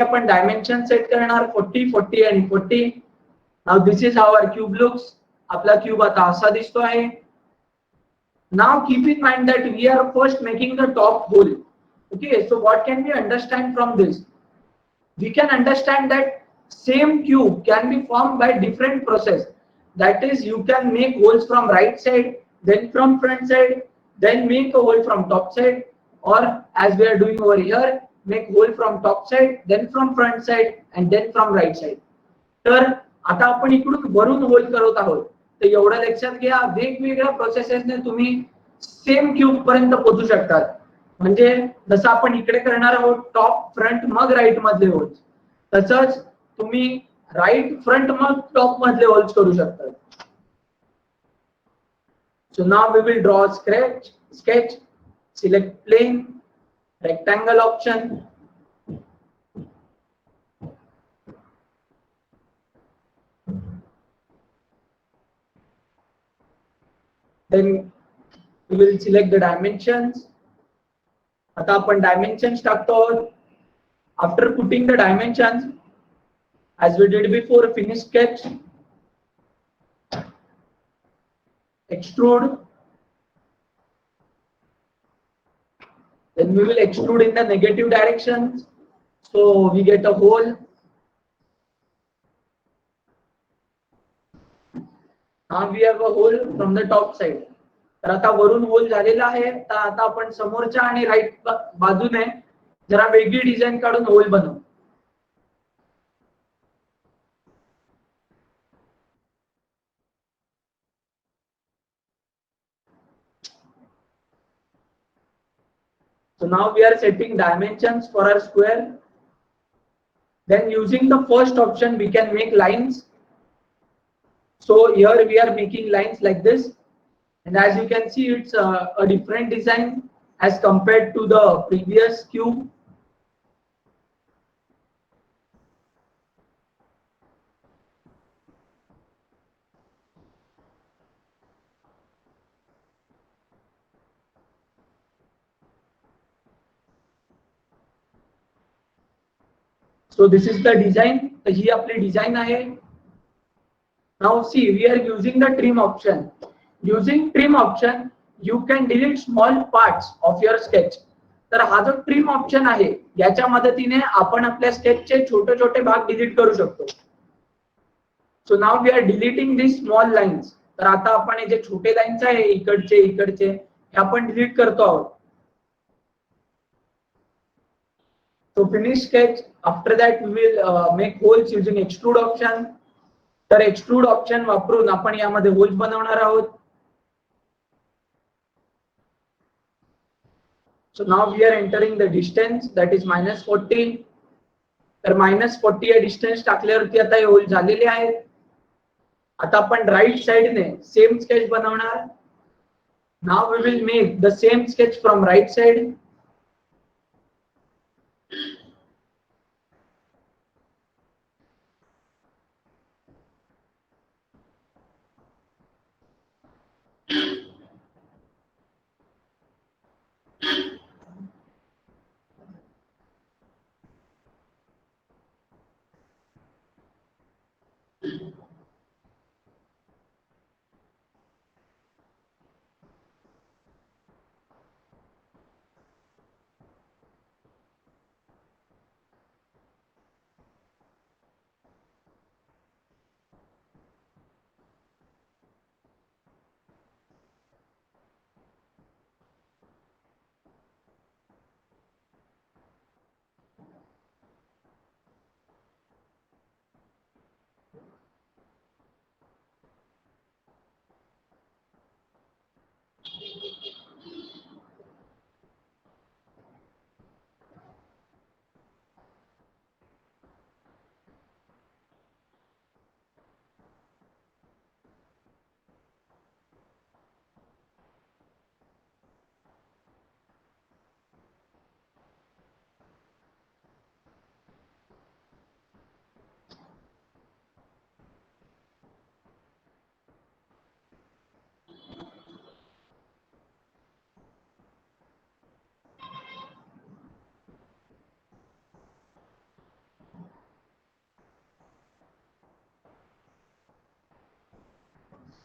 आपण dimension set करणार 40 40 आणि 40. Now this is how our cube looks. आपला क्यूब आता असा दिसतो आहे. Now keep in mind that we are first making the top hole. Okay, so what can we understand from this? We can understand that same cube can be formed by different process. That is, you can make holes from right side, then from front side, then make a hole from top side, or as we are doing over here, make hole from top side, then from front side, and then from right side. तर आता आपण इकडून वरून whole करत आहोत. तर एवढं लक्षात घ्या, वेगवेगळ्या प्रोसेसेसने तुम्ही सेम क्यूब पर्यंत पोहोचू शकतात. म्हणजे जसं आपण इकडे करणार आहोत टॉप फ्रंट मग राईट मधले होल्स, तसंच तुम्ही राईट फ्रंट मग टॉप मधले होल्स करू शकता. So now we will draw a sketch, select plane, rectangle option. Then we will select the dimensions. आता आपण dimensions टाकतो. After putting the dimensions, as we did before, finish sketch, extrude. Then we will extrude in the negative direction, so we get a hole. Now we have a hole from the top side. तर आता वरून whole झालेला आहे. तर आता आपण समोरच्या आणि राईट बाजूने जरा वेगळी डिझाइन काढून होल बनवू. So now we are setting dimensions for our square. Then using the first option we can make lines. So here we are making lines like this, and as you can see it's a different design as compared to the previous cube. So this is the design. तर ही आपली design आहे. Now see, we are using the trim option. Using trim option, you can delete small parts of your sketch. तर हा जो trim option आहे, याच्या मदतीने आपण आपल्या स्केचचे छोटे छोटे भाग डिलीट करू शकतो. So now we are deleting these small lines. तर आता आपण हे जे छोटे लाईन्स आहे इकडचे इकडचे, हे आपण डिलीट करतो आहोत. So finish sketch. After that we will make holes using extrude option. तर extrude option वापरून आपण यामध्ये होल्स बनवणार आहोत. So now we are entering the distance, that is -40. तर -40 या डिस्टन्स टाकल्यावरती आता हे होल झालेले आहेत. आता आपण राईट साइडने सेम स्केच बनवणार. Now we will make the same sketch from right side.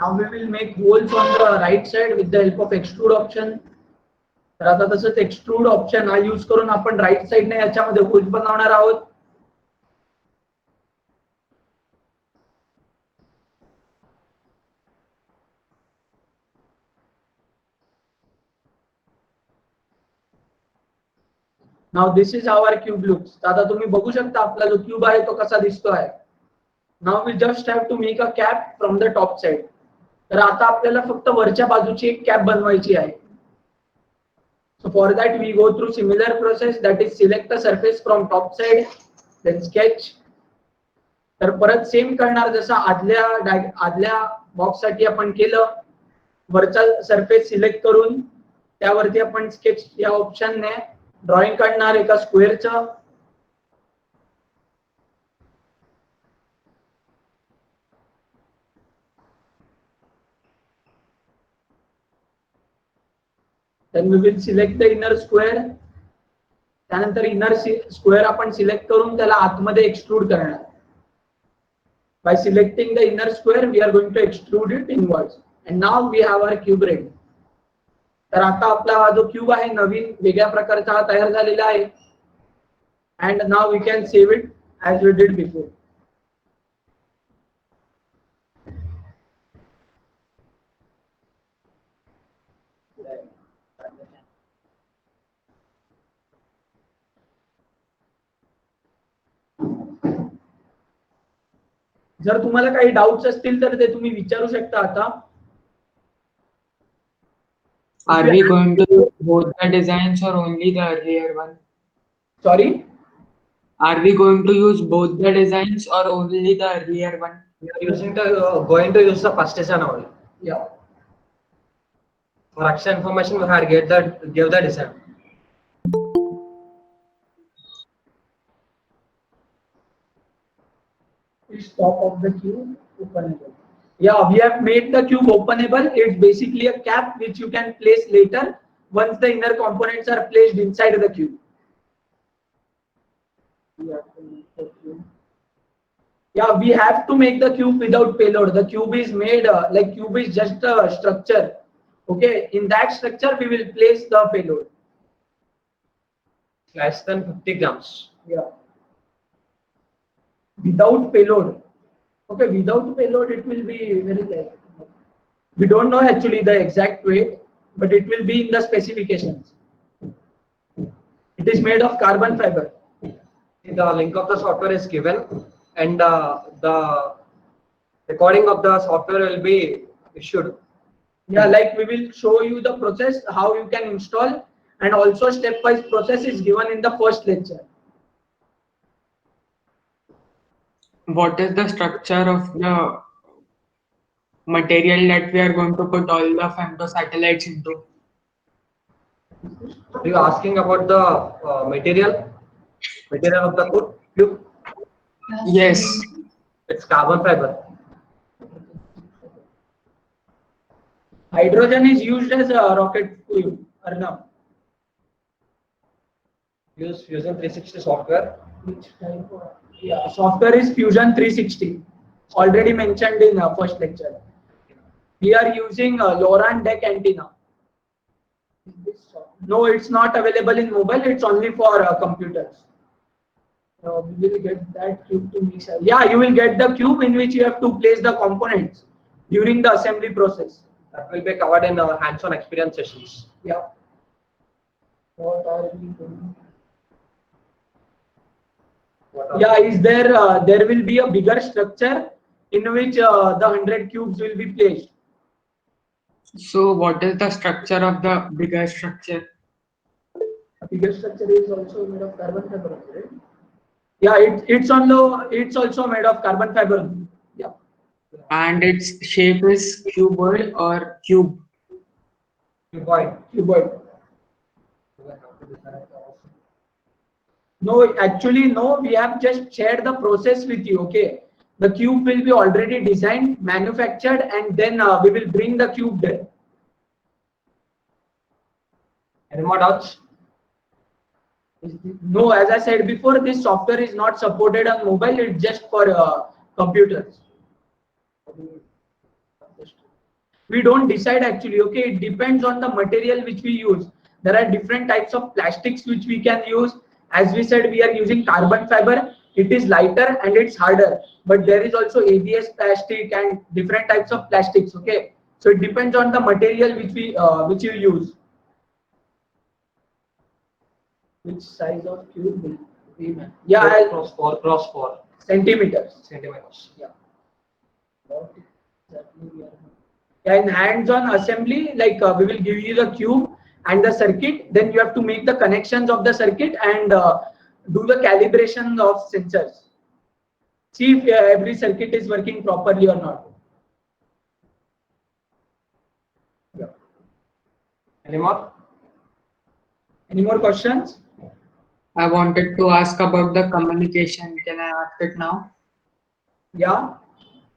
Now we will make holes on the right side with the help of extrude option. तर आता तसंच एक्सट्रूड ऑप्शन हा use करून आपण right साइडने याच्यामध्ये holes बनवणार आहोत. Now this is how our cube looks. आता तुम्ही बघू शकता आपला जो क्यूब आहे तो कसा दिसतो आहे. Now we just have to make a cap from the top side. तर आता आपल्याला फक्त वरच्या बाजूची एक कॅप बनवायची आहे. So for that we go through similar process, that is select the surface from top side, then sketch. तर परत सेम करणार जसं आदल्या बॉक्स साठी आपण केलं. वरचा सरफेस सिलेक्ट करून त्यावरती आपण स्केच या ऑप्शनने ड्रॉइंग करणार एका स्क्वेअरचं. Then we will select the inner square. त्यानंतर इनर स्क्वेअर आपण सिलेक्ट करून त्याला आतमध्ये एक्सट्रूड करणार. By selecting the inner square, we are going to extrude it inwards. And now we have our cube ready. तर आता आपला जो क्यूब आहे नवीन वेगळ्या प्रकारचा हा तयार झालेला आहे. And now we can save it as we did before. जर तुम्हाला काही डाउट्स असतील तर ते तुम्ही विचारू शकता आता. Are we going to use both the designs or only the earlier one? Sorry? Are we going to use both the designs or only the earlier one? We are going to use the first design only. Yeah. For extra information, we have give the design. Top of the cube openable. Yeah, we have made the cube openable. It's basically a cap which you can place later once the inner components are placed inside the cube. Yeah, we have to make the cube without payload. The cube is made like cube is just a structure. Okay, in that structure we will place the payload. Less than 50 grams. Yeah. Without payload. Okay, without payload it will be very light. We don't know actually the exact weight, but it will be in the specifications. It is made of carbon fiber. The link of the software is given, and the recording of the software will be issued. Yeah, like we will show you the process, how you can install, and also step-wise process is given in the first lecture. What is the structure of the material that we are going to put all the femto satellites into? Are you asking about the material of the cube? Yes. It's carbon fiber. Hydrogen is used as a rocket fuel. Arnab. Use Fusion 360 software. Which type of, yeah, software is Fusion 360. Already mentioned in first lecture. We are using LoRaWAN DEC antenna. No, it's not available in mobile. It's only for computers. We will get that cube to me. Yeah, you will get the cube in which you have to place the components during the assembly process. That will be covered in our hands-on experience sessions. Yeah. What are we doing? Yeah, is there there will be a bigger structure in which the 100 cubes will be placed. So what is the structure of the bigger structure? The bigger structure is also made of carbon fiber, right? Yeah, it's also made of carbon fiber. Yeah. And its shape is cuboid or cube? Cuboid. No, actually no, we have just shared the process with you, okay? The cube will be already designed, manufactured, and then we will bring the cube there. Any more doubts? No, as I said before, this software is not supported on mobile, it's just for computers. we don't decide actually. Okay, it depends on the material which we use. There are different types of plastics which we can use. As we said, we are using carbon fiber. It is lighter and it's harder, but there is also ABS plastic and different types of plastics. Okay, so it depends on the material which you use. Which size of cube will be? Yeah, 4x4 centimeters. centimeters. Yeah. What exactly we are doing? Yeah, in hands-on assembly, like we will give you the cube and the circuit. Then you have to make the connections of the circuit and do the calibration of sensors. See if every circuit is working properly or not. Yeah. Any more? Any more questions? I wanted to ask about the communication. Can I ask it now? Yeah.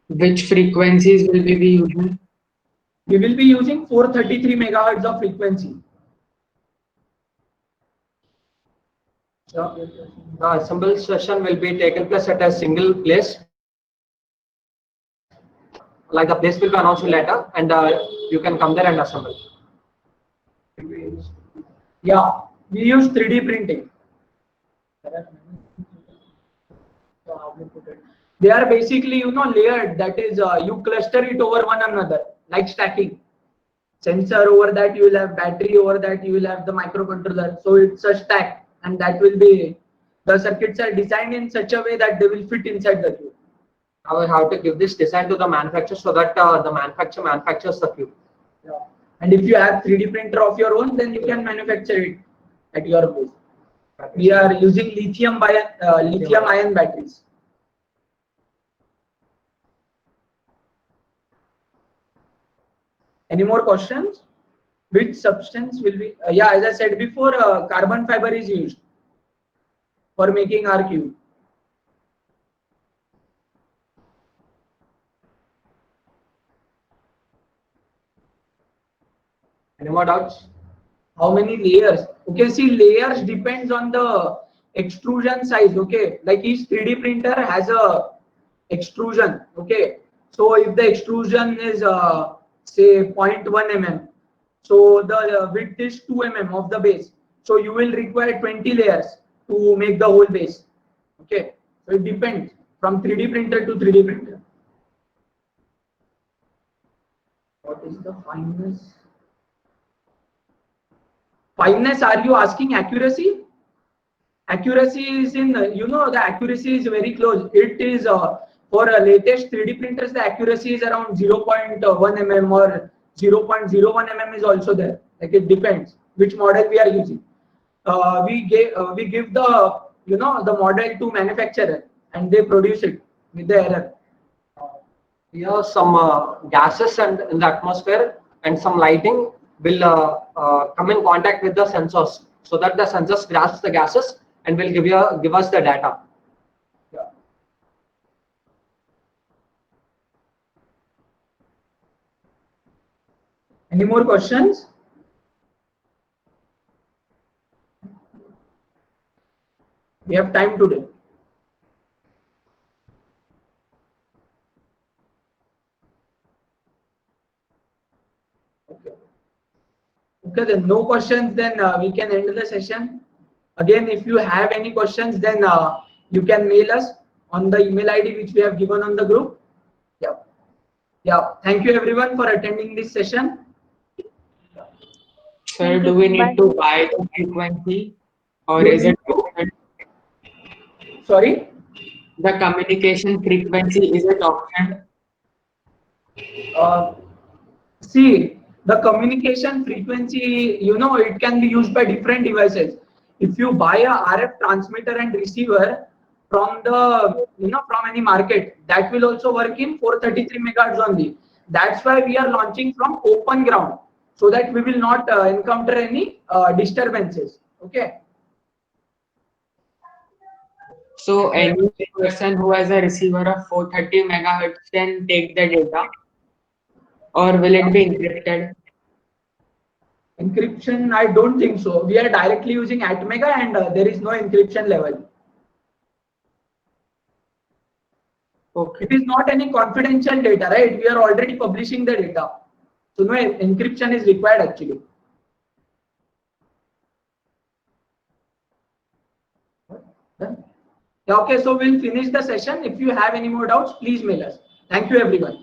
Which frequencies will we be using? We will be using 433 megahertz of frequency. Yeah. The assembly session will be taken place at a single place. Like the place will be announced later, and you can come there and assemble. Yeah, we use 3D printing. They are basically, layered. That is, you cluster it over one another, like stacking. Sensor over that you will have battery, over that you will have the microcontroller. So it's a stack, and that will be, the circuits are designed in such a way that they will fit inside the cube. I will have to give this design to the manufacturer so that the manufacturer manufactures the cube. Yeah. And if you have 3D printer of your own, then you can manufacture it at your place. We are using lithium ion batteries. Any more questions? Which substance will be? Yeah, as I said before, carbon fiber is used for making our cube. Any more doubts? How many layers? Okay, see, layers depends on the extrusion size. Okay, like each 3D printer has a extrusion. Okay, so if the extrusion is say 0.1 mm, so the width is 2 mm of the base. So you will require 20 layers to make the whole base. Okay, so it depends from 3D printer to 3D printer. What is the fineness? Fineness, are you asking accuracy? Accuracy is in, the accuracy is very close. It is for latest 3D printers, the accuracy is around 0.1 mm or 0.01 mm is also there. Like it depends which model we are using. We give the the model to manufacturer and they produce it with the error. Here some gases and in the atmosphere and some lighting will come in contact with the sensors so that the sensors grasp the gases and will give us the data. Yeah. Any more questions? We have time today. Okay, then no questions, then we can end the session. Again, if you have any questions, then you can mail us on the email ID which we have given on the group. Yeah. Yeah. Thank you everyone for attending this session. Sir, do we need to buy the frequency or is it optional? Sorry? The communication frequency, is it optional? See, the communication frequency, it can be used by different devices. If you buy a RF transmitter and receiver from the, from any market, that will also work in 433 megahertz only. That's why we are launching from open ground, so that we will not encounter any disturbances. Okay. So any person who has a receiver of 430 megahertz can take the data, or will it be encrypted? Encryption, I don't think so. We are directly using Atmega and there is no encryption level. Okay. It is not any confidential data, right? We are already publishing the data. So no encryption is required actually. Done? Yeah, okay, so we'll finish the session. If you have any more doubts, please mail us. Thank you everyone.